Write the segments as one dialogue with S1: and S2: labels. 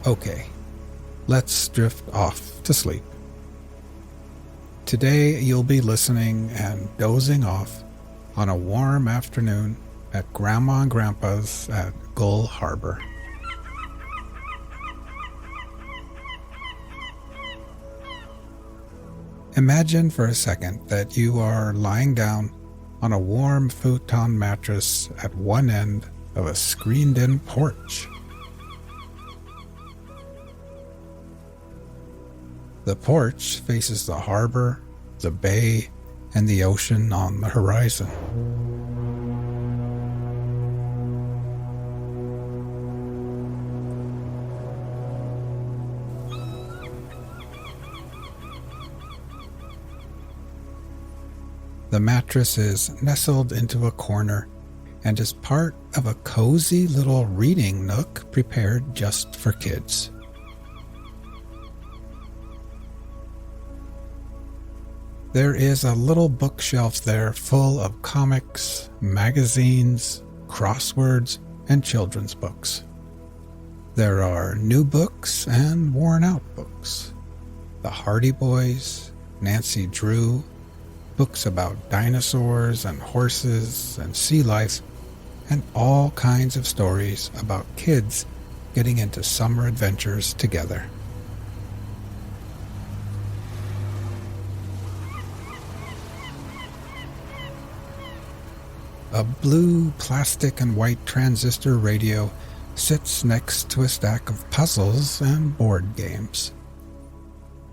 S1: Okay, let's drift off to sleep. Today you'll be listening and dozing off on a warm afternoon at Grandma and Grandpa's at Gull Harbor. Imagine for a second that you are lying down on a warm futon mattress at one end of a screened-in porch. The porch faces the harbor, the bay, and the ocean on the horizon. The mattress is nestled into a corner and is part of a cozy little reading nook prepared just for kids. There is a little bookshelf there full of comics, magazines, crosswords, and children's books. There are new books and worn-out books. The Hardy Boys, Nancy Drew, books about dinosaurs and horses and sea life, and all kinds of stories about kids getting into summer adventures together. A blue plastic and white transistor radio sits next to a stack of puzzles and board games.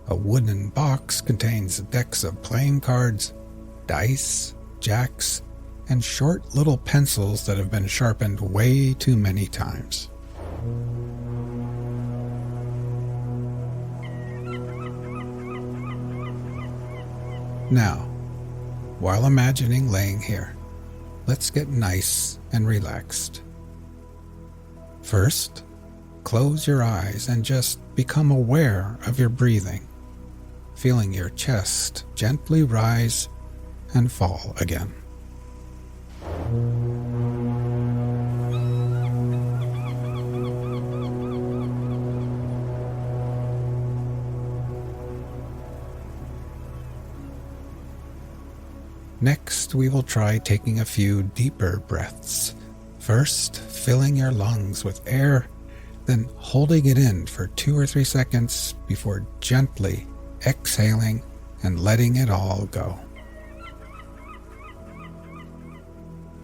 S1: A wooden box contains decks of playing cards, dice, jacks, and short little pencils that have been sharpened way too many times. Now, while imagining laying here, let's get nice and relaxed. First, close your eyes and just become aware of your breathing, feeling your chest gently rise and fall again. Next, we will try taking a few deeper breaths. First, filling your lungs with air, then holding it in for 2 or 3 seconds before gently exhaling and letting it all go.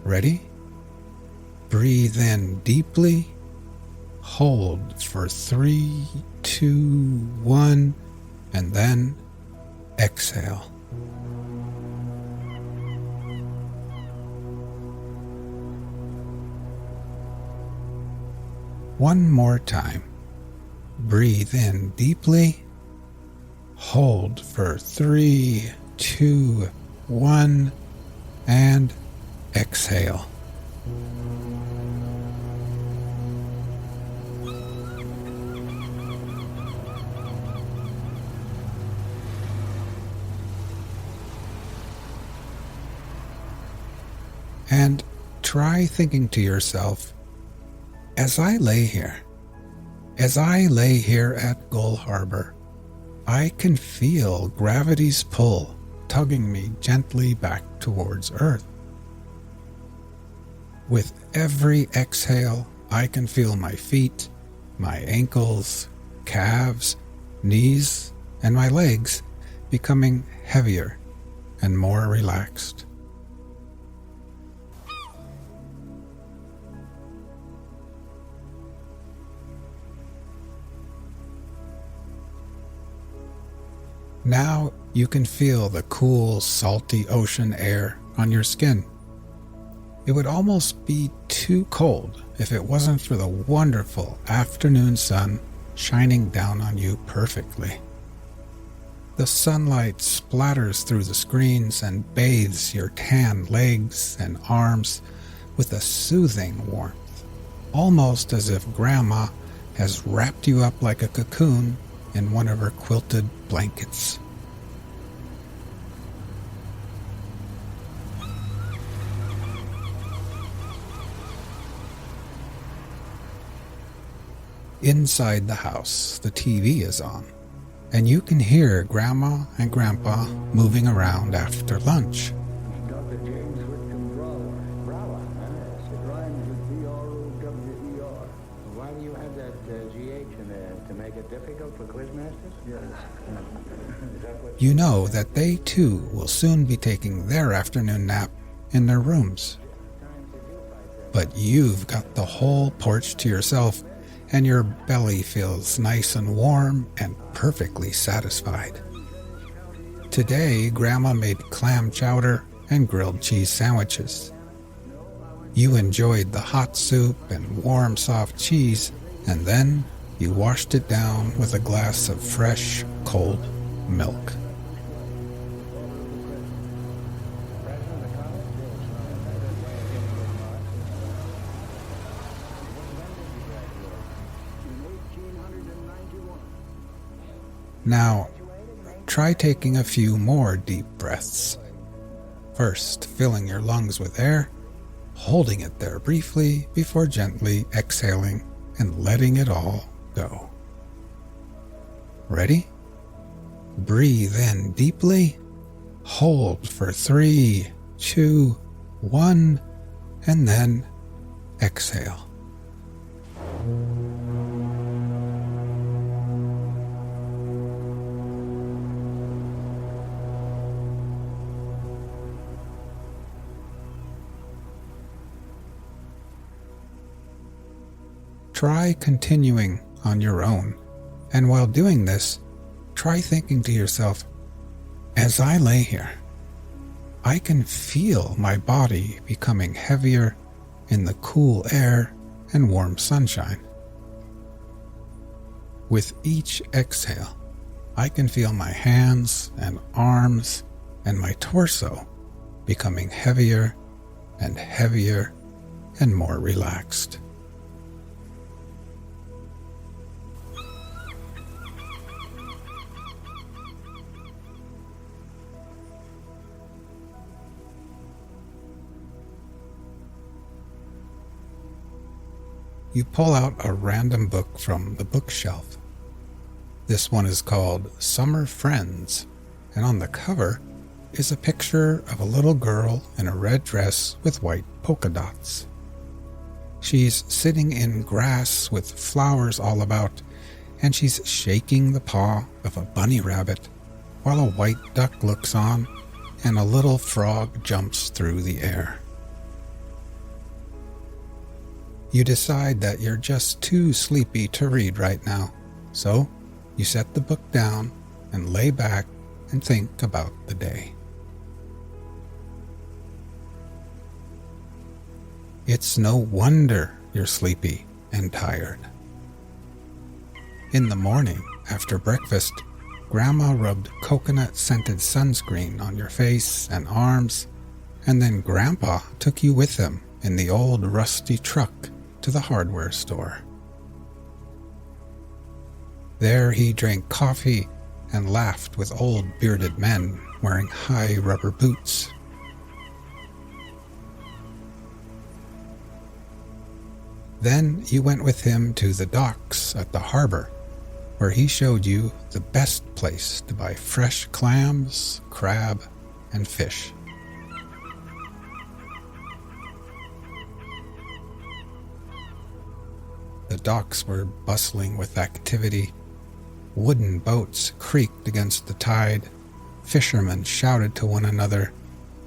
S1: Ready? Breathe in deeply, hold for 3, 2, 1, and then exhale. One more time. Breathe in deeply, hold for 3, 2, 1, and exhale. And try thinking to yourself, as I lay here at Gull Harbor, I can feel gravity's pull tugging me gently back towards Earth. With every exhale, I can feel my feet, my ankles, calves, knees, and my legs becoming heavier and more relaxed. Now you can feel the cool, salty ocean air on your skin. It would almost be too cold if it wasn't for the wonderful afternoon sun shining down on you perfectly. The sunlight splatters through the screens and bathes your tan legs and arms with a soothing warmth, almost as if Grandma has wrapped you up like a cocoon in one of her quilted blankets. Inside the house, the TV is on, and you can hear Grandma and Grandpa moving around after lunch.
S2: Dr. James Wolner, huh? It rhymes with B-R-O-W-E-R. Why do you have that G-H in there? To make it difficult for quizmasters? Yes. Is that what
S1: You know that they too will soon be taking their afternoon nap in their rooms. But you've got the whole porch to yourself, and your belly feels nice and warm and perfectly satisfied. Today, Grandma made clam chowder and grilled cheese sandwiches. You enjoyed the hot soup and warm, soft cheese, and then you washed it down with a glass of fresh, cold milk. Now, try taking a few more deep breaths. First, filling your lungs with air, holding it there briefly before gently exhaling and letting it all go. Ready? Breathe in deeply, hold for 3, 2, 1, and then exhale. Try continuing on your own, and while doing this, try thinking to yourself, as I lay here, I can feel my body becoming heavier in the cool air and warm sunshine. With each exhale, I can feel my hands and arms and my torso becoming heavier and heavier and more relaxed. You pull out a random book from the bookshelf. This one is called Summer Friends, and on the cover is a picture of a little girl in a red dress with white polka dots. She's sitting in grass with flowers all about, and she's shaking the paw of a bunny rabbit while a white duck looks on and a little frog jumps through the air. You decide that you're just too sleepy to read right now, so you set the book down and lay back and think about the day. It's no wonder you're sleepy and tired. In the morning, after breakfast, Grandma rubbed coconut-scented sunscreen on your face and arms, and then Grandpa took you with him in the old rusty truck to the hardware store. There he drank coffee and laughed with old bearded men wearing high rubber boots. Then you went with him to the docks at the harbor, where he showed you the best place to buy fresh clams, crab, and fish. The docks were bustling with activity. Wooden boats creaked against the tide, fishermen shouted to one another,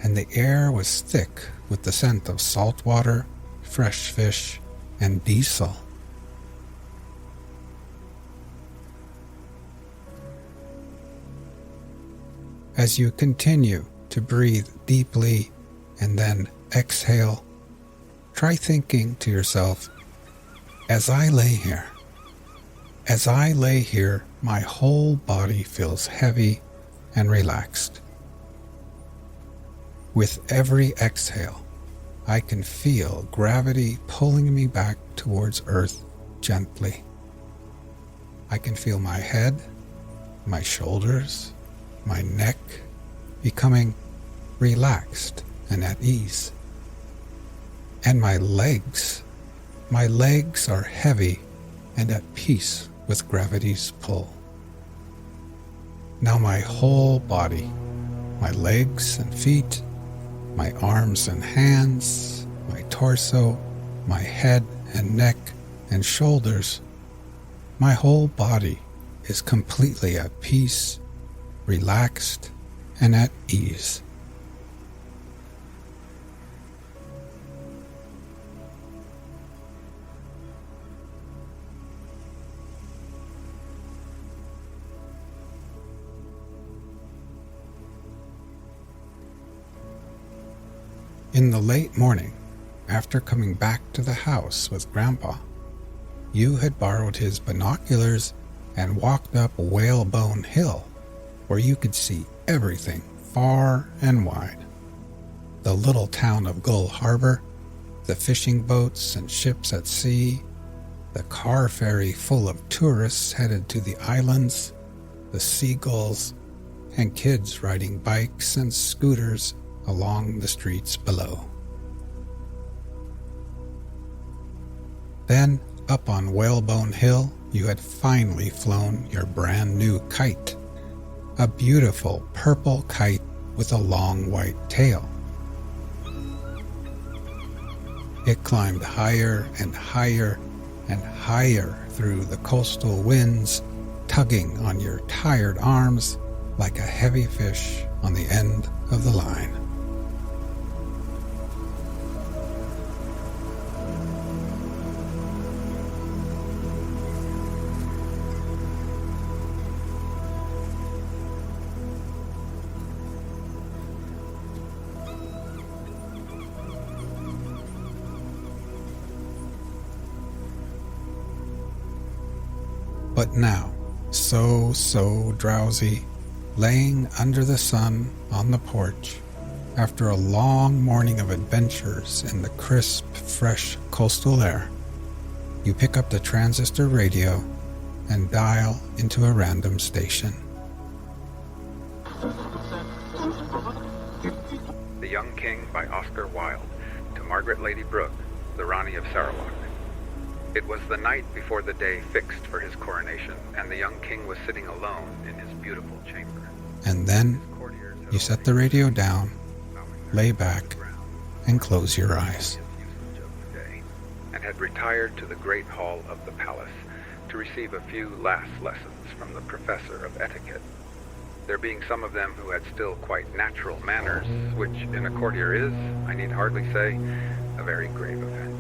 S1: and the air was thick with the scent of salt water, fresh fish, and diesel. As you continue to breathe deeply and then exhale, try thinking to yourself, as I lay here, my whole body feels heavy and relaxed. With every exhale, I can feel gravity pulling me back towards Earth gently. I can feel my head, my shoulders, my neck becoming relaxed and at ease. And my legs are heavy and at peace with gravity's pull. Now my whole body, my legs and feet, my arms and hands, my torso, my head and neck and shoulders, my whole body is completely at peace, relaxed, and at ease. In the late morning, after coming back to the house with Grandpa, you had borrowed his binoculars and walked up Whalebone Hill, where you could see everything far and wide. The little town of Gull Harbor, the fishing boats and ships at sea, the car ferry full of tourists headed to the islands, the seagulls, and kids riding bikes and scooters along the streets below. Then, up on Whalebone Hill, you had finally flown your brand new kite, a beautiful purple kite with a long white tail. It climbed higher and higher and higher through the coastal winds, tugging on your tired arms like a heavy fish on the end of the line. But now, so drowsy, laying under the sun on the porch, after a long morning of adventures in the crisp, fresh coastal air, you pick up the transistor radio and dial into a random station.
S3: The Young King by Oscar Wilde, to Margaret Lady Brooke, the Rani of Sarawak. It was the night before the day fixed for his coronation, and the young king was sitting alone in his beautiful chamber.
S1: And then you set the radio down, lay back, and close your eyes.
S3: And had retired to the great hall of the palace to receive a few last lessons from the professor of etiquette. There being some of them who had still quite natural manners, which in a courtier is, I need hardly say, a very grave offense.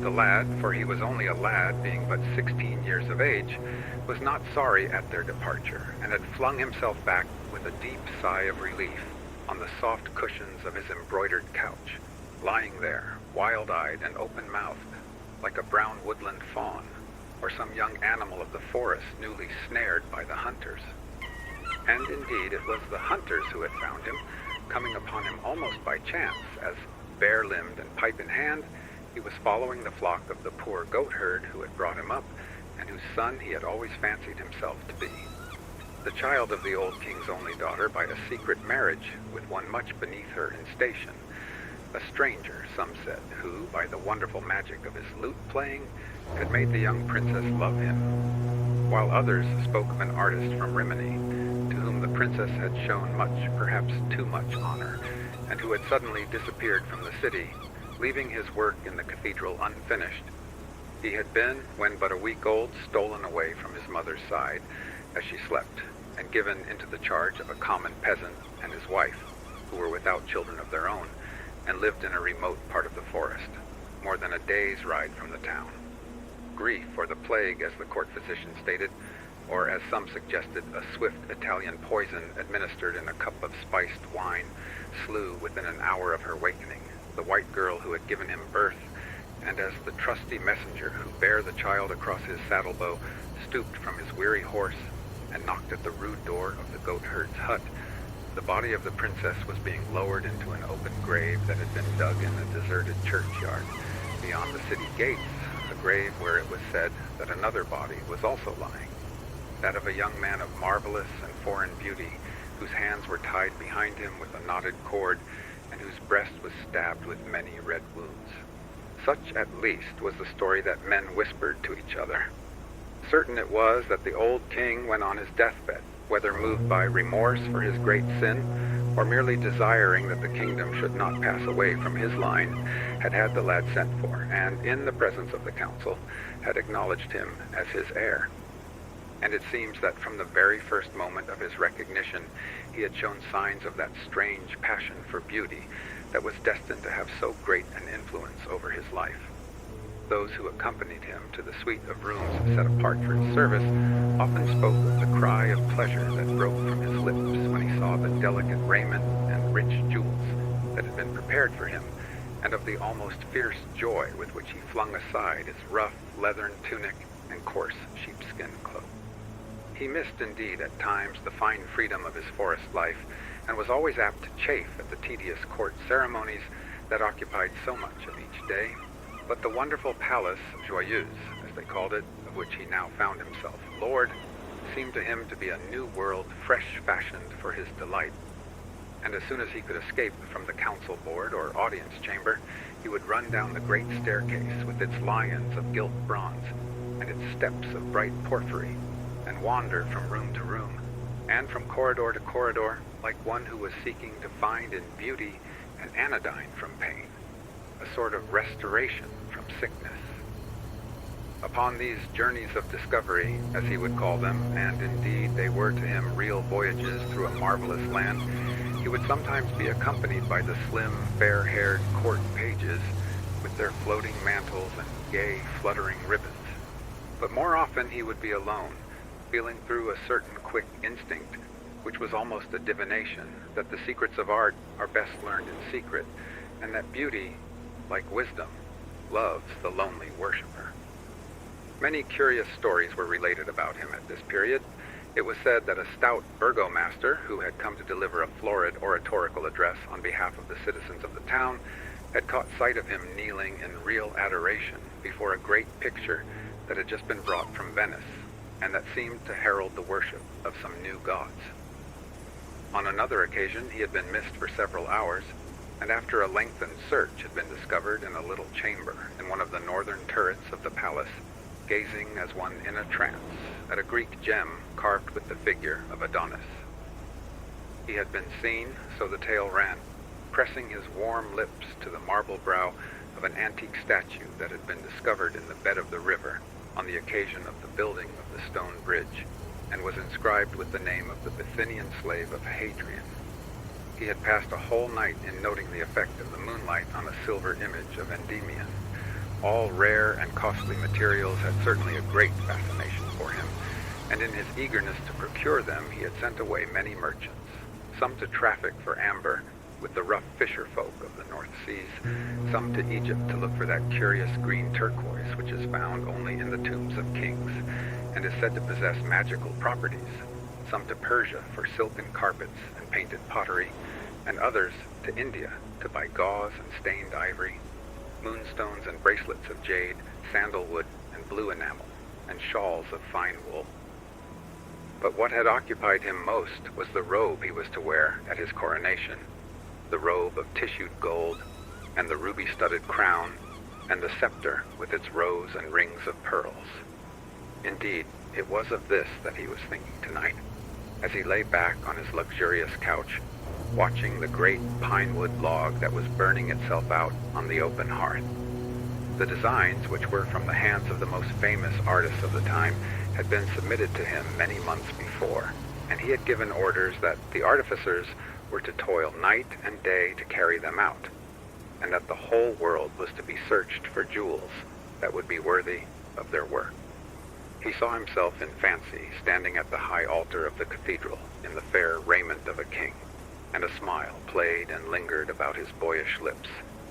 S3: The lad, for he was only a lad, being but 16 years of age, was not sorry at their departure, and had flung himself back with a deep sigh of relief on the soft cushions of his embroidered couch, lying there, wild-eyed and open-mouthed, like a brown woodland fawn, or some young animal of the forest newly snared by the hunters. And indeed it was the hunters who had found him, coming upon him almost by chance, as, bare-limbed and pipe in hand, he was following the flock of the poor goat-herd who had brought him up, and whose son he had always fancied himself to be. The child of the old king's only daughter by a secret marriage with one much beneath her in station, a stranger, some said, who, by the wonderful magic of his lute-playing, had made the young princess love him, while others spoke of an artist from Rimini, to whom the princess had shown much, perhaps too much honor, and who had suddenly disappeared from the city, leaving his work in the cathedral unfinished. He had been, when but a week old, stolen away from his mother's side as she slept, and given into the charge of a common peasant and his wife, who were without children of their own, and lived in a remote part of the forest, more than a day's ride from the town. Grief, or the plague, as the court physician stated, or as some suggested, a swift Italian poison administered in a cup of spiced wine, slew within an hour of her wakening the white girl who had given him birth, and as the trusty messenger who bare the child across his saddlebow stooped from his weary horse and knocked at the rude door of the goat-herd's hut, the body of the princess was being lowered into an open grave that had been dug in a deserted churchyard beyond the city gates, a grave where it was said that another body was also lying, that of a young man of marvelous and foreign beauty, whose hands were tied behind him with a knotted cord, and whose breast was stabbed with many red wounds. Such, at least, was the story that men whispered to each other. Certain it was that the old king went on his deathbed, whether moved by remorse for his great sin, or merely desiring that the kingdom should not pass away from his line, had had the lad sent for, and in the presence of the council had acknowledged him as his heir. And it seems that from the very first moment of his recognition, he had shown signs of that strange passion for beauty that was destined to have so great an influence over his life. Those who accompanied him to the suite of rooms set apart for his service often spoke of the cry of pleasure that broke from his lips when he saw the delicate raiment and rich jewels that had been prepared for him, and of the almost fierce joy with which he flung aside his rough leathern tunic and coarse sheepskin cloak. He missed indeed at times the fine freedom of his forest life, and was always apt to chafe at the tedious court ceremonies that occupied so much of each day. But the wonderful palace joyeuse, as they called it, of which he now found himself lord, seemed to him to be a new world fresh fashioned for his delight. And as soon as he could escape from the council board or audience chamber, he would run down the great staircase with its lions of gilt bronze and its steps of bright porphyry, and wander from room to room, and from corridor to corridor, like one who was seeking to find in beauty an anodyne from pain, a sort of restoration from sickness. Upon these journeys of discovery, as he would call them, and indeed they were to him real voyages through a marvelous land, he would sometimes be accompanied by the slim, fair-haired court pages with their floating mantles and gay, fluttering ribbons. But more often he would be alone, feeling through a certain quick instinct, which was almost a divination, that the secrets of art are best learned in secret, and that beauty, like wisdom, loves the lonely worshipper. Many curious stories were related about him at this period. It was said that a stout burgomaster, who had come to deliver a florid oratorical address on behalf of the citizens of the town, had caught sight of him kneeling in real adoration before a great picture that had just been brought from Venice, and that seemed to herald the worship of some new gods. On another occasion, he had been missed for several hours, and after a lengthened search had been discovered in a little chamber in one of the northern turrets of the palace, gazing as one in a trance at a Greek gem carved with the figure of Adonis. He had been seen, so the tale ran, pressing his warm lips to the marble brow of an antique statue that had been discovered in the bed of the river on the occasion of the building of the stone bridge, and was inscribed with the name of the Bithynian slave of Hadrian. He had passed a whole night in noting the effect of the moonlight on a silver image of Endymion. All rare and costly materials had certainly a great fascination for him, and in his eagerness to procure them he had sent away many merchants, some to traffic for amber with the rough fisher folk of the North Seas, some to Egypt to look for that curious green turquoise which is found only in the tombs of kings, and is said to possess magical properties, some to Persia for silken carpets and painted pottery, and others to India to buy gauze and stained ivory, moonstones and bracelets of jade, sandalwood and blue enamel, and shawls of fine wool. But what had occupied him most was the robe he was to wear at his coronation, the robe of tissued gold, and the ruby-studded crown, and the scepter with its rows and rings of pearls. Indeed, it was of this that he was thinking tonight, as he lay back on his luxurious couch, watching the great pine-wood log that was burning itself out on the open hearth. The designs, which were from the hands of the most famous artists of the time, had been submitted to him many months before, and he had given orders that the artificers were to toil night and day to carry them out, and that the whole world was to be searched for jewels that would be worthy of their work. He saw himself in fancy standing at the high altar of the cathedral in the fair raiment of a king, and a smile played and lingered about his boyish lips,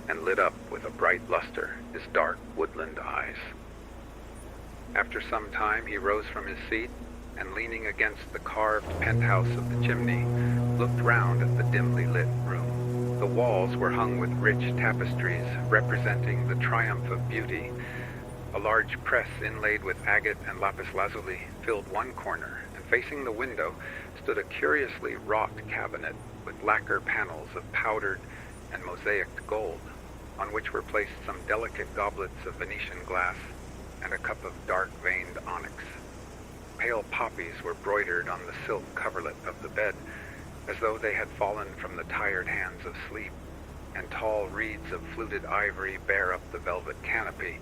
S3: and lit up with a bright luster his dark woodland eyes. After some time he rose from his seat, and leaning against the carved penthouse of the chimney, looked round at the dimly lit room. The walls were hung with rich tapestries representing the triumph of beauty. A large press inlaid with agate and lapis lazuli filled one corner, and facing the window stood a curiously wrought cabinet with lacquer panels of powdered and mosaicked gold, on which were placed some delicate goblets of Venetian glass and a cup of dark-veined onyx. Pale poppies were broidered on the silk coverlet of the bed, as though they had fallen from the tired hands of sleep, and tall reeds of fluted ivory bear up the velvet canopy,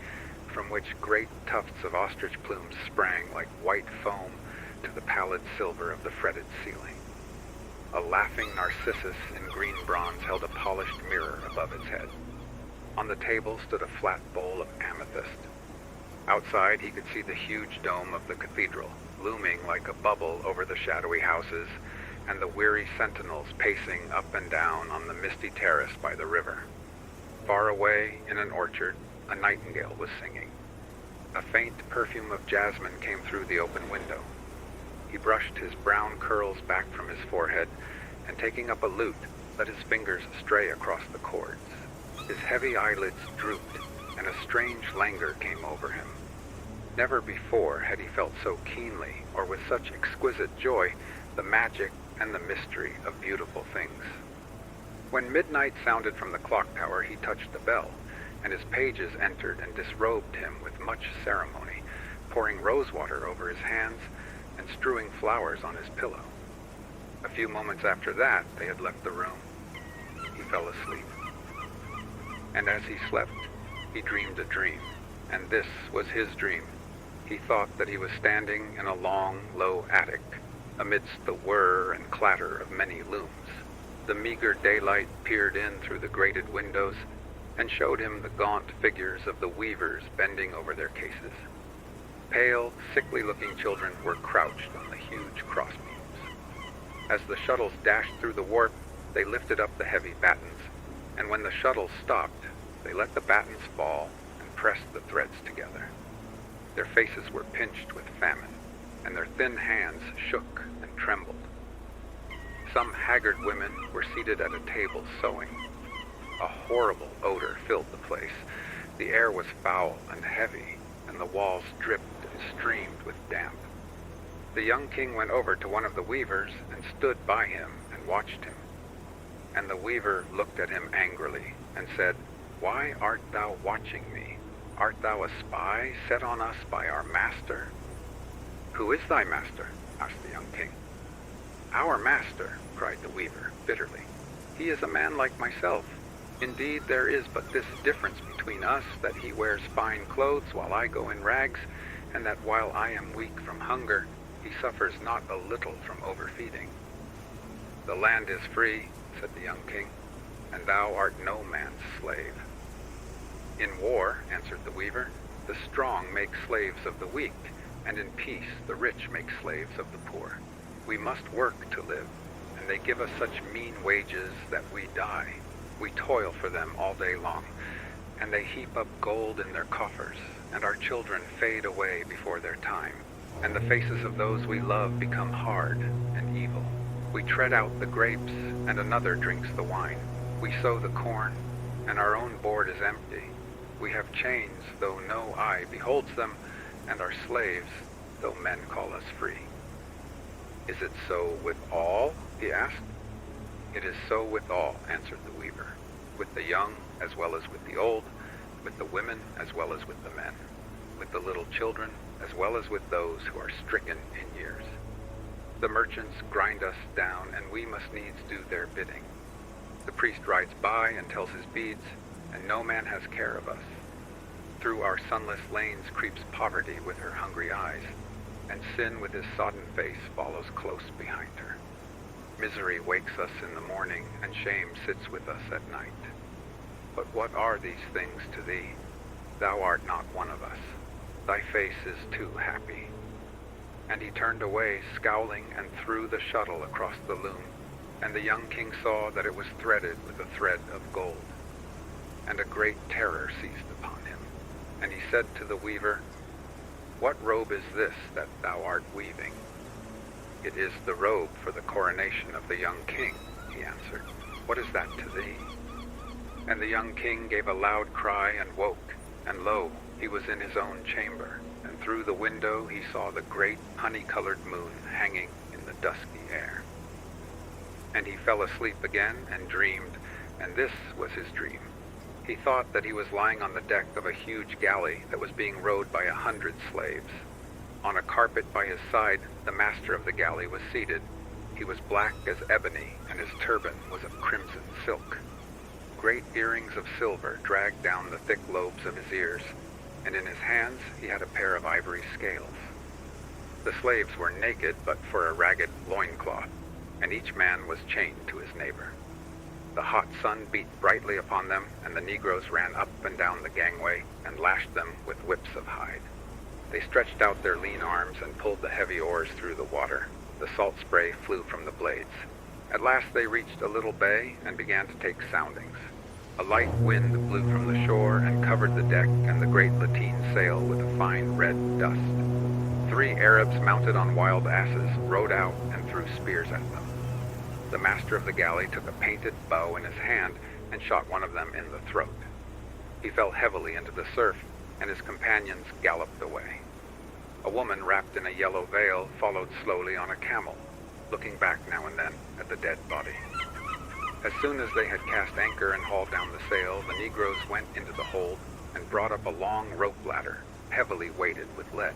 S3: from which great tufts of ostrich plumes sprang like white foam to the pallid silver of the fretted ceiling. A laughing narcissus in green bronze held a polished mirror above its head. On the table stood a flat bowl of amethyst. Outside he could see the huge dome of the cathedral, looming like a bubble over the shadowy houses, and the weary sentinels pacing up and down on the misty terrace by the river. Far away, in an orchard, a nightingale was singing. A faint perfume of jasmine came through the open window. He brushed his brown curls back from his forehead, and taking up a lute, let his fingers stray across the chords. His heavy eyelids drooped, and a strange languor came over him. Never before had he felt so keenly, or with such exquisite joy, the magic and the mystery of beautiful things. When midnight sounded from the clock tower, he touched the bell, and his pages entered and disrobed him with much ceremony, pouring rosewater over his hands and strewing flowers on his pillow. A few moments after that, they had left the room. He fell asleep. And as he slept, he dreamed a dream, and this was his dream. He thought that he was standing in a long, low attic, amidst the whir and clatter of many looms. The meager daylight peered in through the grated windows and showed him the gaunt figures of the weavers bending over their cases. Pale, sickly-looking children were crouched on the huge crossbeams. As the shuttles dashed through the warp, they lifted up the heavy battens, and when the shuttles stopped, they let the battens fall and pressed the threads together. Their faces were pinched with famine, and their thin hands shook and trembled. Some haggard women were seated at a table sewing. A horrible odor filled the place. The air was foul and heavy, and the walls dripped and streamed with damp. The young king went over to one of the weavers and stood by him and watched him. And the weaver looked at him angrily and said, "Why art thou watching me? Art thou a spy set on us by our master?" "Who is thy master?" asked the young king. "Our master," cried the weaver bitterly. "He is a man like myself. Indeed, there is but this difference between us, that he wears fine clothes while I go in rags, and that while I am weak from hunger, he suffers not a little from overfeeding." "The land is free," said the young king, "and thou art no man's slave." "In war," answered the weaver, "the strong make slaves of the weak, and in peace the rich make slaves of the poor. We must work to live, and they give us such mean wages that we die. We toil for them all day long, and they heap up gold in their coffers, and our children fade away before their time, and the faces of those we love become hard and evil. We tread out the grapes, and another drinks the wine. We sow the corn, and our own board is empty. We have chains, though no eye beholds them, and are slaves, though men call us free." "Is it so with all?" he asked. "It is so with all," answered the weaver, "with the young as well as with the old, with the women as well as with the men, with the little children as well as with those who are stricken in years. The merchants grind us down, and we must needs do their bidding. The priest rides by and tells his beads, and no man has care of us. Through our sunless lanes creeps poverty with her hungry eyes, and sin with his sodden face follows close behind her. Misery wakes us in the morning, and shame sits with us at night. But what are these things to thee? Thou art not one of us. Thy face is too happy." And he turned away, scowling, and threw the shuttle across the loom, and the young king saw that it was threaded with a thread of gold. And a great terror seized upon him, and he said to the weaver, "What robe is this that thou art weaving?" "It is the robe for the coronation of the young king," he answered. "What is that to thee?" And the young king gave a loud cry and woke, and lo, he was in his own chamber, and through the window he saw the great honey-colored moon hanging in the dusky air. And he fell asleep again and dreamed, and this was his dream. He thought that he was lying on the deck of a huge galley that was being rowed by 100 slaves. On a carpet by his side, the master of the galley was seated. He was black as ebony, and his turban was of crimson silk. Great earrings of silver dragged down the thick lobes of his ears, and in his hands he had a pair of ivory scales. The slaves were naked but for a ragged loincloth, and each man was chained to his neighbor. The hot sun beat brightly upon them, and the Negroes ran up and down the gangway and lashed them with whips of hide. They stretched out their lean arms and pulled the heavy oars through the water. The salt spray flew from the blades. At last they reached a little bay and began to take soundings. A light wind blew from the shore and covered the deck and the great lateen sail with a fine red dust. 3 Arabs mounted on wild asses rode out and threw spears at them. The master of the galley took a painted bow in his hand and shot one of them in the throat. He fell heavily into the surf, and his companions galloped away. A woman wrapped in a yellow veil followed slowly on a camel, looking back now and then at the dead body. As soon as they had cast anchor and hauled down the sail, the Negroes went into the hold and brought up a long rope ladder, heavily weighted with lead.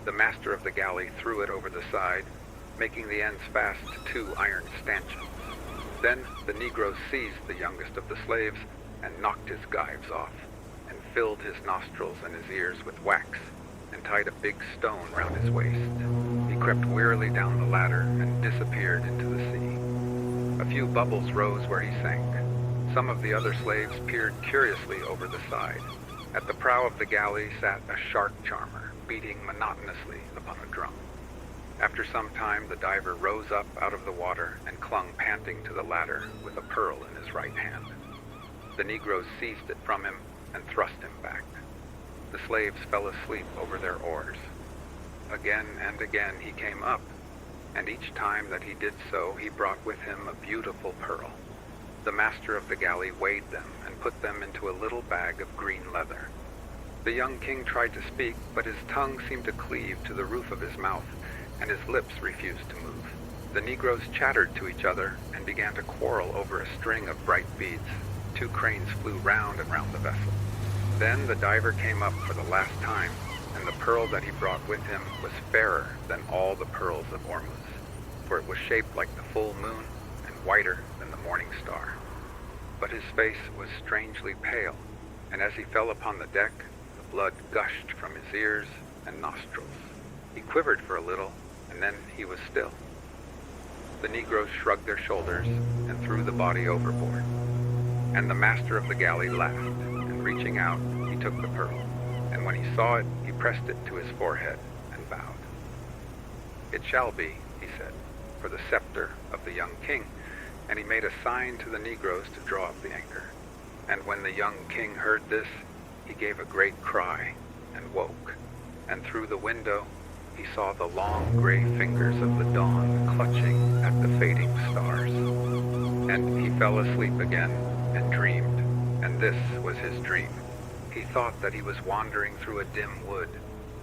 S3: The master of the galley threw it over the side, making the ends fast to 2 iron stanchions. Then the Negroes seized the youngest of the slaves and knocked his gyves off, and filled his nostrils and his ears with wax, and tied a big stone round his waist. He crept wearily down the ladder and disappeared into the sea. A few bubbles rose where he sank. Some of the other slaves peered curiously over the side. At the prow of the galley sat a shark charmer, beating monotonously upon a drum. After some time, the diver rose up out of the water and clung panting to the ladder with a pearl in his right hand. The Negroes seized it from him and thrust him back. The slaves fell asleep over their oars. Again and again he came up, and each time that he did so, he brought with him a beautiful pearl. The master of the galley weighed them and put them into a little bag of green leather. The young king tried to speak, but his tongue seemed to cleave to the roof of his mouth, and his lips refused to move. The Negroes chattered to each other and began to quarrel over a string of bright beads. 2 cranes flew round and round the vessel. Then the diver came up for the last time, and the pearl that he brought with him was fairer than all the pearls of Ormuz, for it was shaped like the full moon and whiter than the morning star. But his face was strangely pale, and as he fell upon the deck, the blood gushed from his ears and nostrils. He quivered for a little, and then he was still. The Negroes shrugged their shoulders and threw the body overboard, and the master of the galley laughed, and reaching out, he took the pearl, and when he saw it, he pressed it to his forehead and bowed. "It shall be," he said, "for the scepter of the young king," and he made a sign to the Negroes to draw up the anchor. And when the young king heard this, he gave a great cry and woke, and through the window he saw the long gray fingers of the dawn clutching at the fading stars. And he fell asleep again and dreamed, and this was his dream. He thought that he was wandering through a dim wood,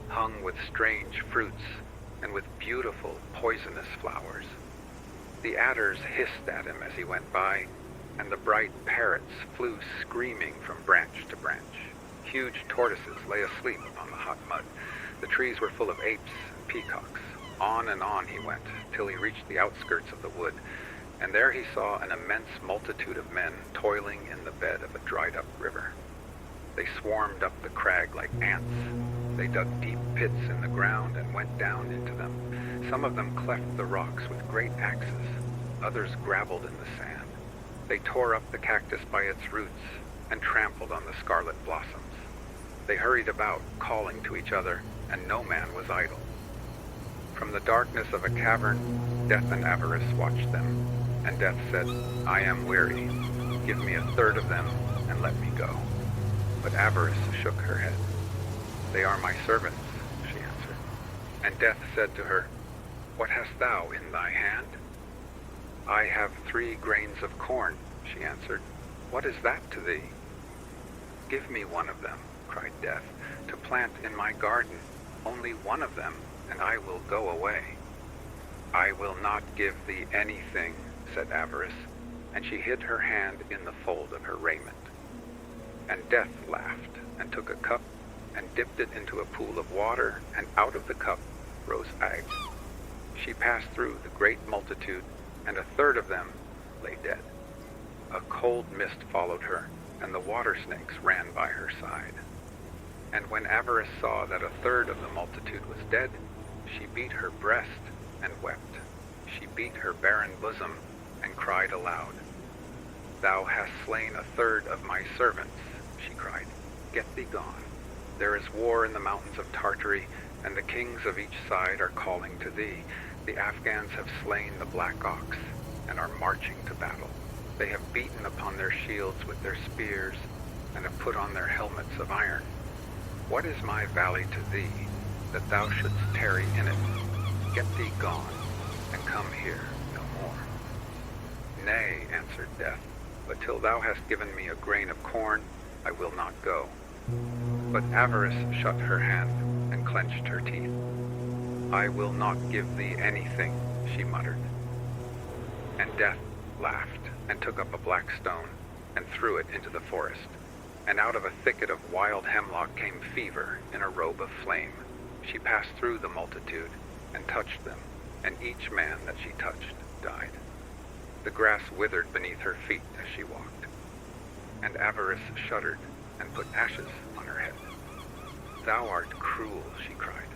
S3: hung with strange fruits and with beautiful poisonous flowers. The adders hissed at him as he went by, and the bright parrots flew screaming from branch to branch. Huge tortoises lay asleep upon the hot mud. The trees were full of apes and peacocks. On and on he went, till he reached the outskirts of the wood, and there he saw an immense multitude of men toiling in the bed of a dried-up river. They swarmed up the crag like ants. They dug deep pits in the ground and went down into them. Some of them cleft the rocks with great axes. Others gravelled in the sand. They tore up the cactus by its roots and trampled on the scarlet blossoms. They hurried about, calling to each other, and no man was idle. From the darkness of a cavern, Death and Avarice watched them, and Death said, "I am weary. Give me a third of them, and let me go." But Avarice shook her head. "They are my servants," she answered. And Death said to her, "What hast thou in thy hand?" "I have 3 grains of corn," she answered. "What is that to thee?" "Give me one of them," cried Death, "to plant in my garden, only one of them, and I will go away." "I will not give thee anything," said Avarice, and she hid her hand in the fold of her raiment. And Death laughed, and took a cup, and dipped it into a pool of water, and out of the cup rose eggs. She passed through the great multitude, and a third of them lay dead. A cold mist followed her, and the water snakes ran by her side. And when Avarice saw that a third of the multitude was dead, she beat her breast and wept. She beat her barren bosom and cried aloud. Thou hast slain a third of my servants, she cried. Get thee gone. There is war in the mountains of Tartary, and the kings of each side are calling to thee. The Afghans have slain the black ox and are marching to battle. They have beaten upon their shields with their spears and have put on their helmets of iron. What is my valley to thee, that thou shouldst tarry in it? Get thee gone, and come here no more. Nay, answered Death, but till thou hast given me a grain of corn, I will not go. But Avarice shut her hand and clenched her teeth. I will not give thee anything, she muttered. And Death laughed and took up a black stone and threw it into the forest. And out of a thicket of wild hemlock came Fever in a robe of flame. She passed through the multitude and touched them, and each man that she touched died. The grass withered beneath her feet as she walked. And Avarice shuddered and put ashes on her head. Thou art cruel, she cried.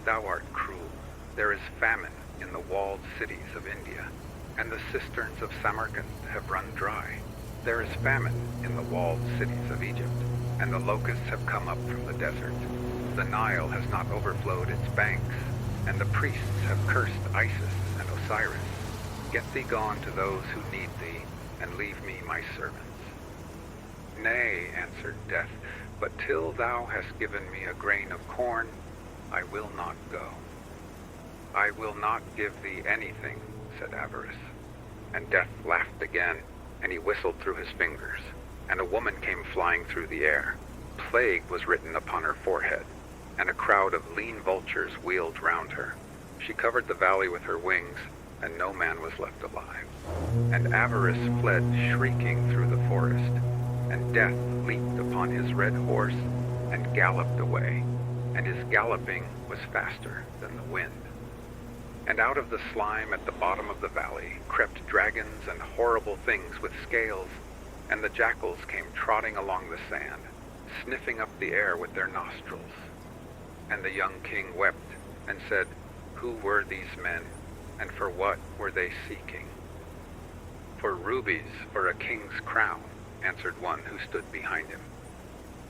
S3: Thou art cruel. There is famine in the walled cities of India, and the cisterns of Samarkand have run dry. There is famine in the walled cities of Egypt, and the locusts have come up from the desert. The Nile has not overflowed its banks, and the priests have cursed Isis and Osiris. Get thee gone to those who need thee, and leave me my servants. Nay, answered Death, but till thou hast given me a grain of corn, I will not go. I will not give thee anything, said Avarice. And Death laughed again, and he whistled through his fingers, and a woman came flying through the air. Plague was written upon her forehead, and a crowd of lean vultures wheeled round her. She covered the valley with her wings, and no man was left alive. And Avarice fled shrieking through the forest, and Death leaped upon his red horse and galloped away, and his galloping was faster than the wind. And out of the slime at the bottom of the valley crept dragons and horrible things with scales, and the jackals came trotting along the sand, sniffing up the air with their nostrils. And the young king wept and said, Who were these men, and for what were they seeking? For rubies for a king's crown, answered one who stood behind him.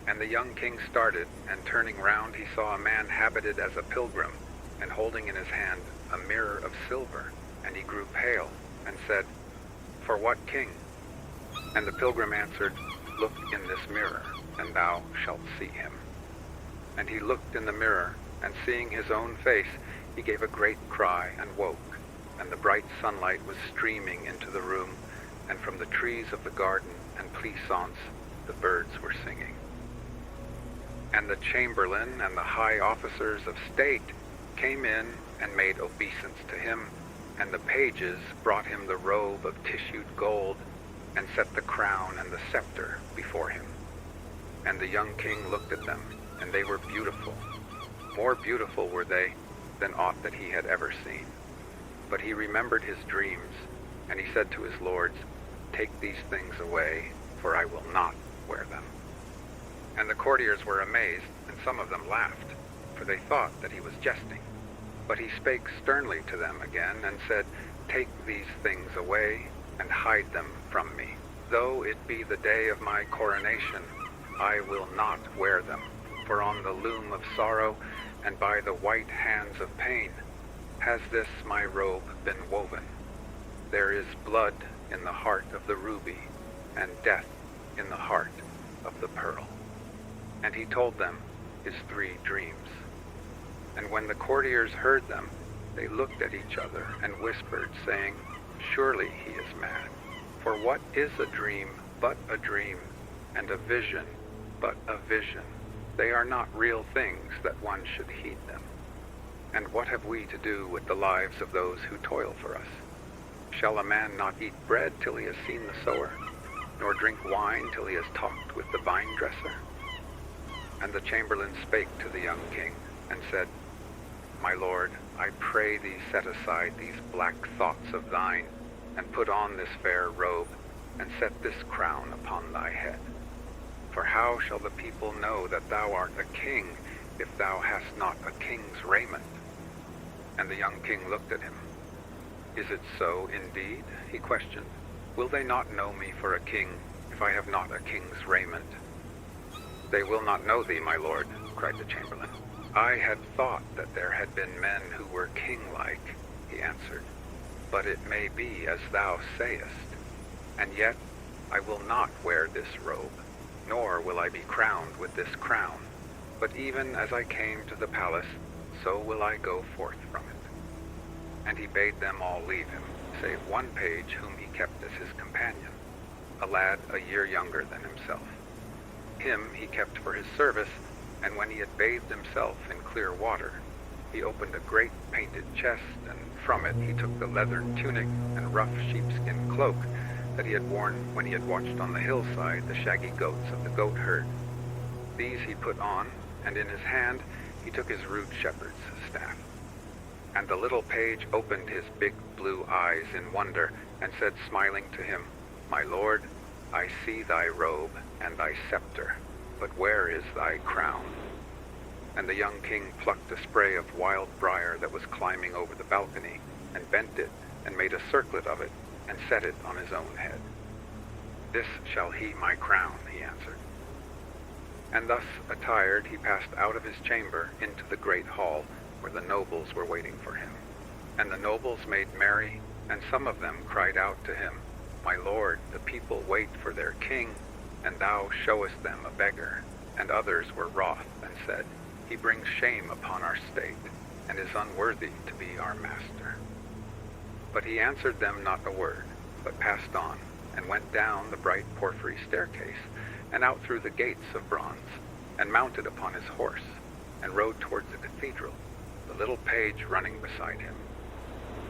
S3: And the young king started, and turning round he saw a man habited as a pilgrim, and holding in his hand a mirror of silver, and he grew pale, and said, For what king? And the pilgrim answered, Look in this mirror, and thou shalt see him. And he looked in the mirror, and seeing his own face, he gave a great cry and woke, and the bright sunlight was streaming into the room, and from the trees of the garden and pleasaunce the birds were singing. And the chamberlain and the high officers of state came in and made obeisance to him, and the pages brought him the robe of tissued gold, and set the crown and the scepter before him. And the young king looked at them, and they were beautiful. More beautiful were they than aught that he had ever seen. But he remembered his dreams, and he said to his lords, Take these things away, for I will not wear them. And the courtiers were amazed, and some of them laughed, for they thought that he was jesting. But he spake sternly to them again, and said, Take these things away, and hide them from me. Though it be the day of my coronation, I will not wear them. For on the loom of sorrow, and by the white hands of pain, has this my robe been woven. There is blood in the heart of the ruby, and death in the heart of the pearl. And he told them his 3 dreams. And when the courtiers heard them, they looked at each other and whispered, saying, Surely he is mad. For what is a dream but a dream, and a vision but a vision? They are not real things that one should heed them. And what have we to do with the lives of those who toil for us? Shall a man not eat bread till he has seen the sower, nor drink wine till he has talked with the vine dresser? And the chamberlain spake to the young king, and said, My lord, I pray thee set aside these black thoughts of thine, and put on this fair robe, and set this crown upon thy head. For how shall the people know that thou art a king, if thou hast not a king's raiment? And the young king looked at him. Is it so indeed? He questioned. Will they not know me for a king, if I have not a king's raiment? They will not know thee, my lord, cried the chamberlain. I had thought that there had been men who were king-like, he answered. But it may be as thou sayest. And yet I will not wear this robe, nor will I be crowned with this crown. But even as I came to the palace, so will I go forth from it. And he bade them all leave him, save one page whom he kept as his companion, a lad a year younger than himself. Him he kept for his service, and when he had bathed himself in clear water, he opened a great painted chest, and from it he took the leathern tunic and rough sheepskin cloak that he had worn when he had watched on the hillside the shaggy goats of the goat herd. These he put on, and in his hand he took his rude shepherd's staff. And the little page opened his big blue eyes in wonder, and said, smiling to him, My lord, I see thy robe and thy scepter, but where is thy crown? And the young king plucked a spray of wild briar that was climbing over the balcony, and bent it, and made a circlet of it, and set it on his own head. This shall he my crown, he answered. And thus attired he passed out of his chamber into the great hall, where the nobles were waiting for him. And the nobles made merry, and some of them cried out to him, My lord, the people wait for their king, and thou showest them a beggar. And others were wroth, and said, He brings shame upon our state, and is unworthy to be our master. But he answered them not a word, but passed on, and went down the bright porphyry staircase, and out through the gates of bronze, and mounted upon his horse, and rode towards the cathedral, the little page running beside him.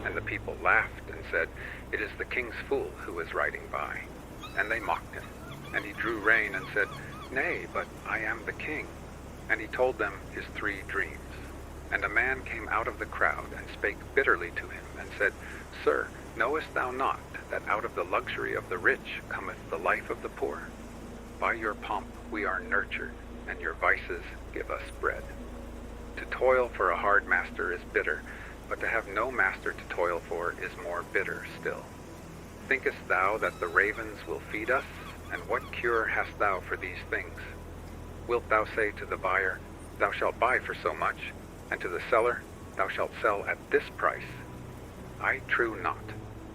S3: And the people laughed, and said, It is the king's fool who is riding by. And they mocked him. And he drew rein, and said, Nay, but I am the king. And he told them his 3 dreams. And a man came out of the crowd, and spake bitterly to him, and said, Sir, knowest thou not that out of the luxury of the rich cometh the life of the poor? By your pomp we are nurtured, and your vices give us bread. To toil for a hard master is bitter, but to have no master to toil for is more bitter still. Thinkest thou that the ravens will feed us? And what cure hast thou for these things? Wilt thou say to the buyer, Thou shalt buy for so much, and to the seller, Thou shalt sell at this price? I trow not.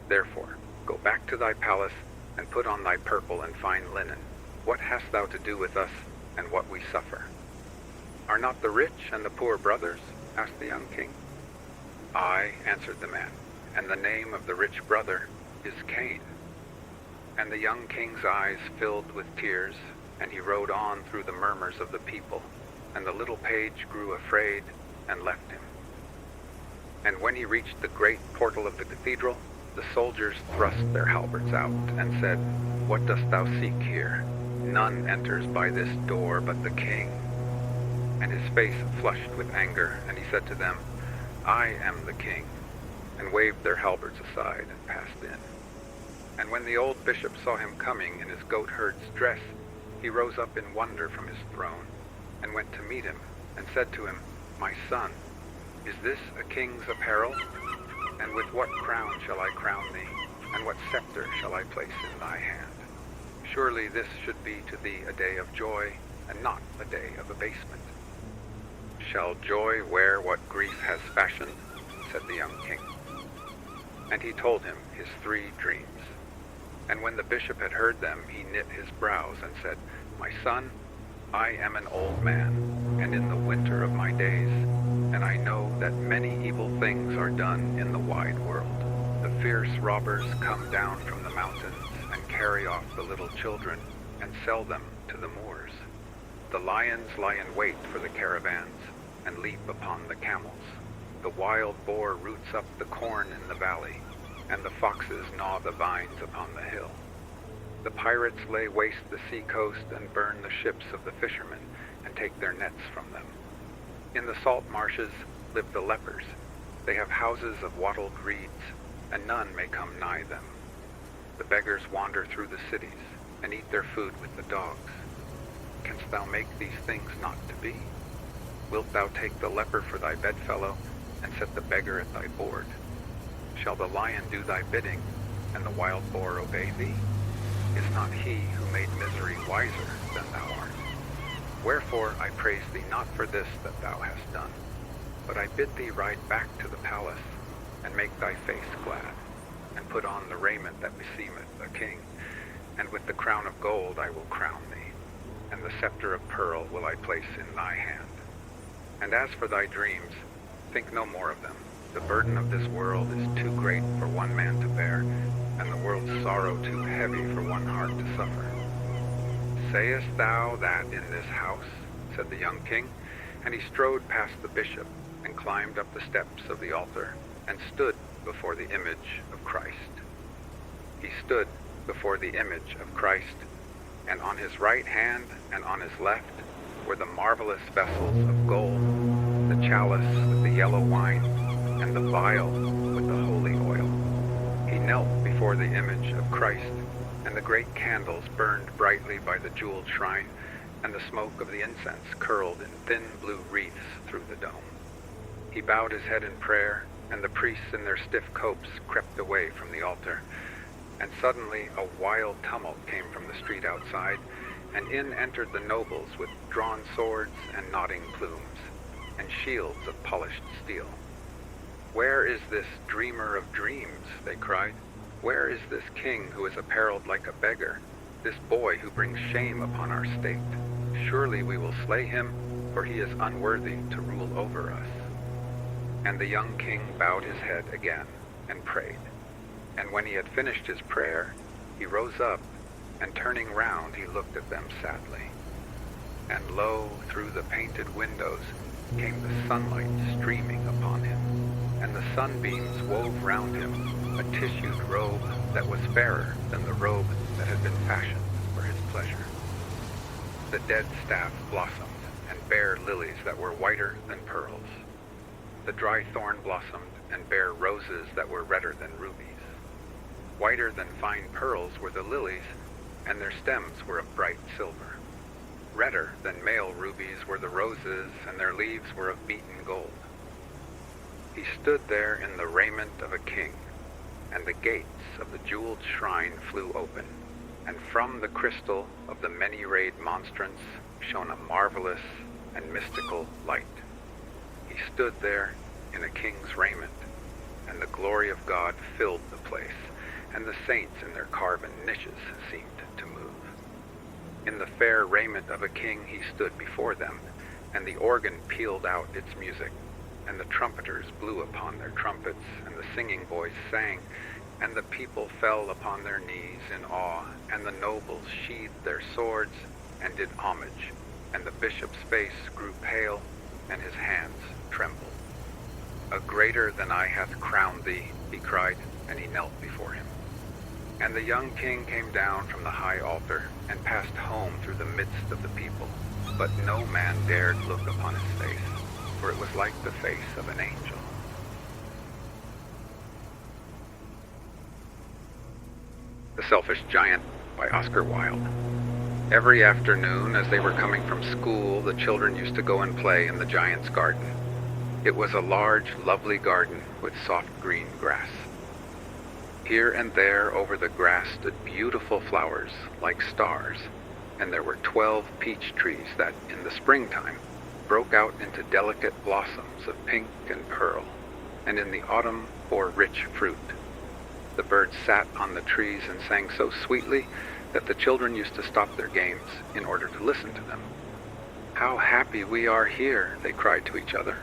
S3: Therefore, go back to thy palace, and put on thy purple and fine linen. What hast thou to do with us, and what we suffer? Are not the rich and the poor brothers? Asked the young king. Aye, answered the man, and the name of the rich brother is Cain. And the young king's eyes filled with tears, and he rode on through the murmurs of the people, and the little page grew afraid, and left him. And when he reached the great portal of the cathedral, the soldiers thrust their halberds out, and said, What dost thou seek here? None enters by this door but the king. And his face flushed with anger, and he said to them, I am the king, and waved their halberds aside, and passed in. And when the old bishop saw him coming in his goatherd's dress, he rose up in wonder from his throne, and went to meet him, and said to him, My son, is this a king's apparel? And with what crown shall I crown thee, and what scepter shall I place in thy hand? Surely this should be to thee a day of joy, and not a day of abasement. Shall joy wear what grief has fashioned? Said the young king. And he told him his 3 dreams. And when the bishop had heard them, he knit his brows, and said, My son, I am an old man, and in the winter of my days, and I know that many evil things are done in the wide world. The fierce robbers come down from the mountains, and carry off the little children, and sell them to the Moors. The lions lie in wait for the caravans, and leap upon the camels. The wild boar roots up the corn in the valley, and the foxes gnaw the vines upon the hill. The pirates lay waste the sea coast and burn the ships of the fishermen, and take their nets from them. In the salt marshes live the lepers. They have houses of wattled reeds, and none may come nigh them. The beggars wander through the cities, and eat their food with the dogs. Canst thou make these things not to be? Wilt thou take the leper for thy bedfellow, and set the beggar at thy board? Shall the lion do thy bidding, and the wild boar obey thee? Is not he who made misery wiser than thou art? Wherefore I praise thee not for this that thou hast done, but I bid thee ride back to the palace, and make thy face glad, and put on the raiment that beseemeth a king, and with the crown of gold I will crown thee, and the scepter of pearl will I place in thy hand. And as for thy dreams, think no more of them. The burden of this world is too great for one man to bear, and the world's sorrow too heavy for one heart to suffer. Sayest thou that in this house? Said the young king, and he strode past the bishop, and climbed up the steps of the altar, and stood before the image of Christ. He stood before the image of Christ, and on his right hand and on his left were the marvelous vessels of gold, the chalice with the yellow wine, and the vial with the holy oil. He knelt before the image of Christ, and the great candles burned brightly by the jeweled shrine, and the smoke of the incense curled in thin blue wreaths through the dome. He bowed his head in prayer, and the priests in their stiff copes crept away from the altar. And suddenly a wild tumult came from the street outside, and in entered the nobles with drawn swords and nodding plumes, and shields of polished steel. Where is this dreamer of dreams? They cried. Where is this king who is apparelled like a beggar, this boy who brings shame upon our state? Surely we will slay him, for he is unworthy to rule over us. And the young king bowed his head again and prayed. And when he had finished his prayer, he rose up, and turning round he looked at them sadly. And lo, through the painted windows came the sunlight streaming upon him, and the sunbeams wove round him a tissued robe that was fairer than the robe that had been fashioned for his pleasure. The dead staff blossomed, and bare lilies that were whiter than pearls. The dry thorn blossomed, and bare roses that were redder than rubies. Whiter than fine pearls were the lilies, and their stems were of bright silver. Redder than male rubies were the roses, and their leaves were of beaten gold. He stood there in the raiment of a king, and the gates of the jeweled shrine flew open, and from the crystal of the many-rayed monstrance shone a marvelous and mystical light. He stood there in a king's raiment, and the glory of God filled the place, and the saints in their carven niches seemed to move. In the fair raiment of a king he stood before them, and the organ pealed out its music, and the trumpeters blew upon their trumpets, and the singing boys sang, and the people fell upon their knees in awe, and the nobles sheathed their swords and did homage, and the bishop's face grew pale, and his hands trembled. A greater than I hath crowned thee, he cried, and he knelt before him. And the young king came down from the high altar, and passed home through the midst of the people, but no man dared look upon his face, for it was like the face of an angel. The Selfish Giant by Oscar Wilde. Every afternoon, as they were coming from school, the children used to go and play in the giant's garden. It was a large, lovely garden with soft green grass. Here and there over the grass stood beautiful flowers like stars, and there were 12 peach trees that, in the springtime, broke out into delicate blossoms of pink and pearl, and in the autumn bore rich fruit. The birds sat on the trees and sang so sweetly that the children used to stop their games in order to listen to them. "How happy we are here," they cried to each other.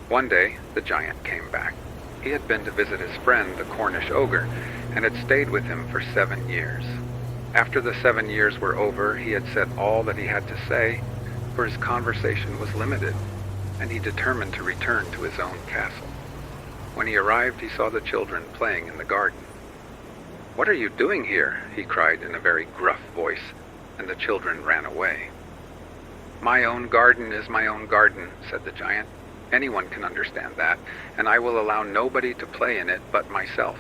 S3: One day, the giant came back. He had been to visit his friend, the Cornish ogre, and had stayed with him for 7 years. After the 7 years were over, he had said all that he had to say, for his conversation was limited, and he determined to return to his own castle. When he arrived, he saw the children playing in the garden. "What are you doing here?" he cried in a very gruff voice, and the children ran away. "My own garden is my own garden," said the giant. "Anyone can understand that, and I will allow nobody to play in it but myself."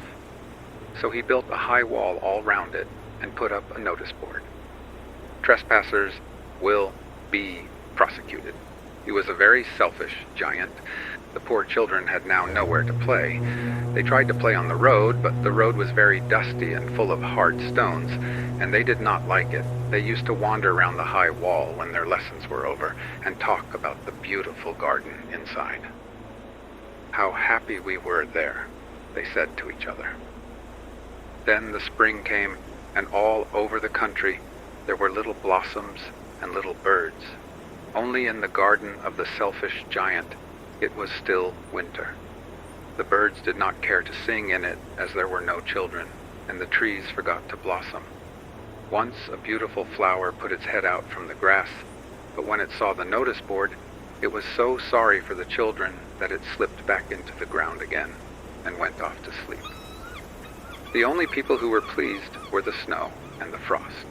S3: So he built a high wall all round it and put up a notice board. "Trespassers will be prosecuted." He was a very selfish giant. The poor children had now nowhere to play. They tried to play on the road, but the road was very dusty and full of hard stones, and they did not like it. They used to wander around the high wall when their lessons were over and talk about the beautiful garden inside. "How happy we were there," they said to each other. Then the spring came, and all over the country there were little blossoms and little birds. Only in the garden of the selfish giant it was still winter. The birds did not care to sing in it, as there were no children, and the trees forgot to blossom. Once a beautiful flower put its head out from the grass, but when it saw the notice board, it was so sorry for the children that it slipped back into the ground again and went off to sleep. The only people who were pleased were the snow and the frost.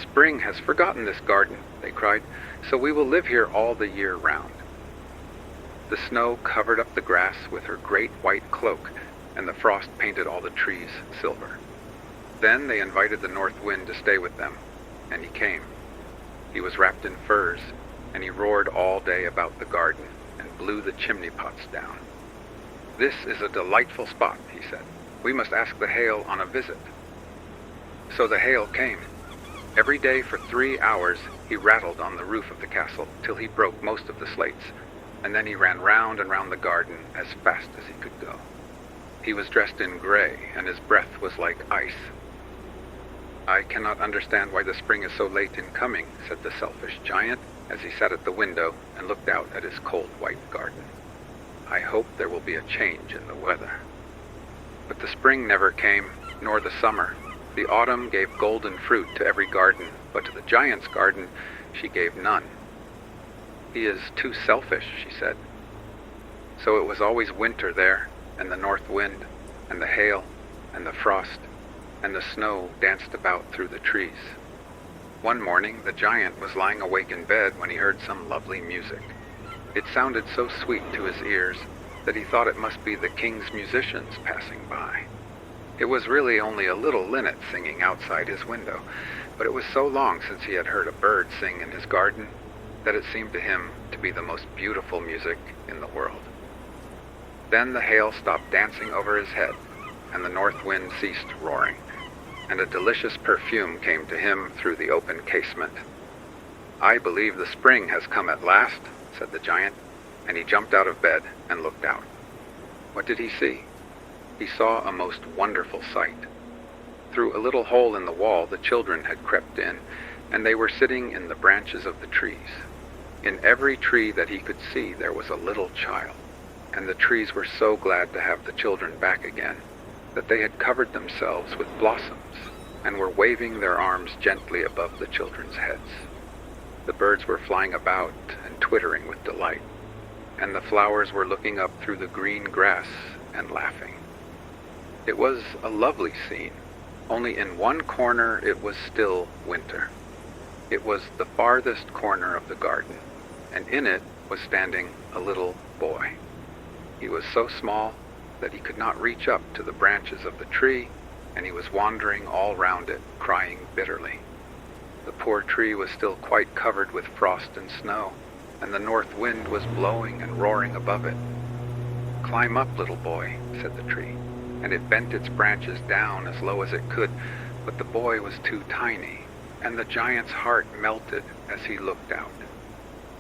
S3: "Spring has forgotten this garden," they cried, "so we will live here all the year round." The snow covered up the grass with her great white cloak, and the frost painted all the trees silver. Then they invited the north wind to stay with them, and he came. He was wrapped in furs, and he roared all day about the garden and blew the chimney pots down. "This is a delightful spot," he said. "We must ask the hail on a visit." So the hail came. Every day for 3 hours he rattled on the roof of the castle till he broke most of the slates, and then he ran round and round the garden as fast as he could go. He was dressed in gray, and his breath was like ice. "I cannot understand why the spring is so late in coming," said the selfish giant, as he sat at the window and looked out at his cold white garden. "I hope there will be a change in the weather." But the spring never came, nor the summer. The autumn gave golden fruit to every garden, but to the giant's garden she gave none. "He is too selfish," she said. So it was always winter there, and the north wind, and the hail, and the frost, and the snow danced about through the trees. One morning the giant was lying awake in bed when he heard some lovely music. It sounded so sweet to his ears that he thought it must be the king's musicians passing by. It was really only a little linnet singing outside his window, but it was so long since he had heard a bird sing in his garden that it seemed to him to be the most beautiful music in the world. Then the hail stopped dancing over his head, and the north wind ceased roaring, and a delicious perfume came to him through the open casement. "I believe the spring has come at last," said the giant, and he jumped out of bed and looked out. What did he see? He saw a most wonderful sight. Through a little hole in the wall the children had crept in, and they were sitting in the branches of the trees. In every tree that he could see there was a little child, and the trees were so glad to have the children back again that they had covered themselves with blossoms and were waving their arms gently above the children's heads. The birds were flying about and twittering with delight, and the flowers were looking up through the green grass and laughing. It was a lovely scene, only in one corner it was still winter. It was the farthest corner of the garden, and in it was standing a little boy. He was so small that he could not reach up to the branches of the tree, and he was wandering all round it, crying bitterly. The poor tree was still quite covered with frost and snow, and the north wind was blowing and roaring above it. "Climb up, little boy," said the tree, and it bent its branches down as low as it could, but the boy was too tiny, and the giant's heart melted as he looked out.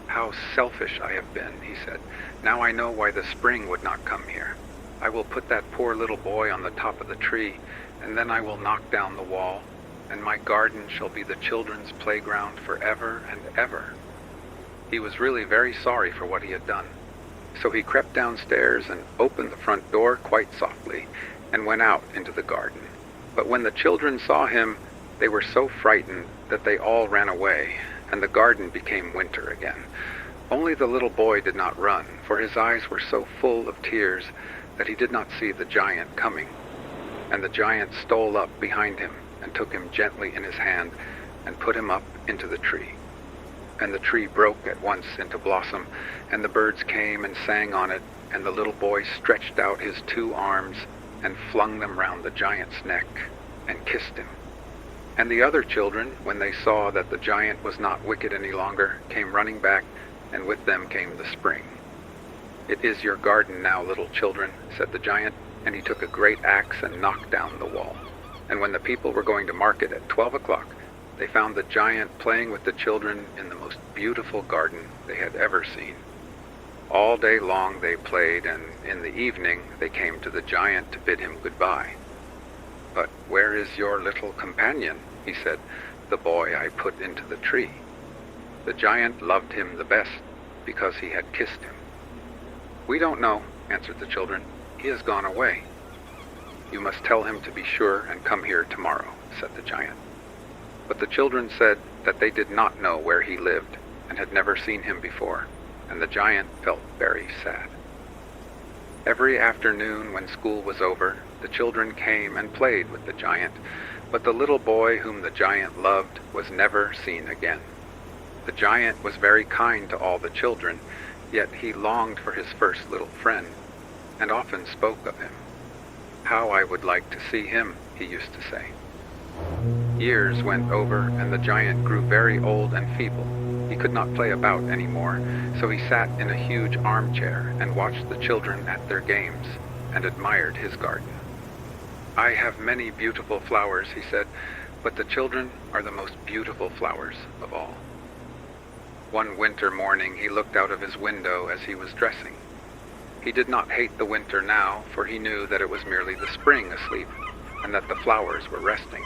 S3: "How selfish I have been," he said. "Now I know why the spring would not come here. I will put that poor little boy on the top of the tree, and then I will knock down the wall, and my garden shall be the children's playground forever and ever." He was really very sorry for what he had done. So he crept downstairs and opened the front door quite softly and went out into the garden. But when the children saw him, they were so frightened that they all ran away, and the garden became winter again. Only the little boy did not run, for his eyes were so full of tears that he did not see the giant coming. And the giant stole up behind him and took him gently in his hand and put him up into the tree. and the tree broke at once into blossom, and the birds came and sang on it, and the little boy stretched out his 2 arms and flung them round the giant's neck and kissed him. And the other children, when they saw that the giant was not wicked any longer, came running back, and with them came the spring. "It is your garden now, little children," said the giant, and he took a great axe and knocked down the wall. And when the people were going to market at 12 o'clock, they found the giant playing with the children in the most beautiful garden they had ever seen. All day long they played, and in the evening they came to the giant to bid him goodbye. "But where is your little companion?" he said, "the boy I put into the tree." The giant loved him the best because he had kissed him. "We don't know," answered the children. "He has gone away." "You must tell him to be sure and come here tomorrow," said the giant. But the children said that they did not know where he lived and had never seen him before, and the giant felt very sad. Every afternoon when school was over, the children came and played with the giant, but the little boy whom the giant loved was never seen again. The giant was very kind to all the children, yet he longed for his first little friend, and often spoke of him. "How I would like to see him," he used to say. Years went over, and the giant grew very old and feeble. He could not play about any more, so he sat in a huge armchair and watched the children at their games, and admired his garden. "I have many beautiful flowers," he said, "but the children are the most beautiful flowers of all." One winter morning he looked out of his window as he was dressing. He did not hate the winter now, for he knew that it was merely the spring asleep, and that the flowers were resting.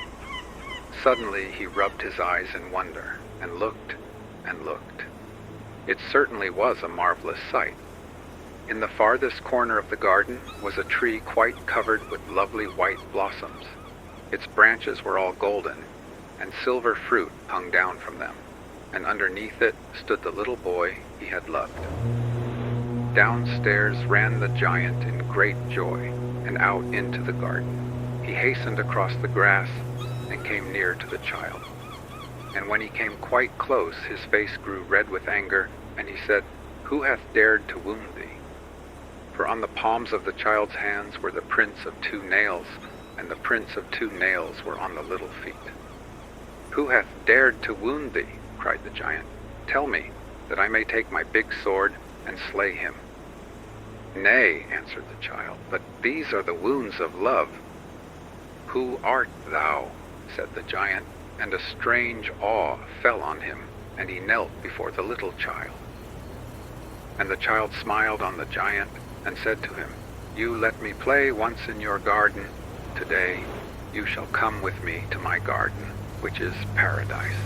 S3: Suddenly he rubbed his eyes in wonder, and looked and looked. It certainly was a marvelous sight. In the farthest corner of the garden was a tree quite covered with lovely white blossoms. Its branches were all golden, and silver fruit hung down from them, and underneath it stood the little boy he had loved. Downstairs ran the giant in great joy, and out into the garden. He hastened across the grass and came near to the child. And when he came quite close, his face grew red with anger, and he said, "Who hath dared to wound thee?" For on the palms of the child's hands were the prints of 2 nails, and the prints of 2 nails were on the little feet. "Who hath dared to wound thee?" cried the giant. "Tell me, that I may take my big sword and slay him." "Nay," answered the child, "but these are the wounds of love." "Who art thou?" said the giant, and a strange awe fell on him, and he knelt before the little child. And the child smiled on the giant and said to him, "You let me play once in your garden. Today you shall come with me to my garden, which is paradise."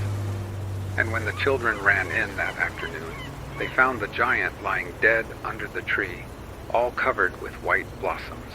S3: And when the children ran in that afternoon, they found the giant lying dead under the tree, all covered with white blossoms.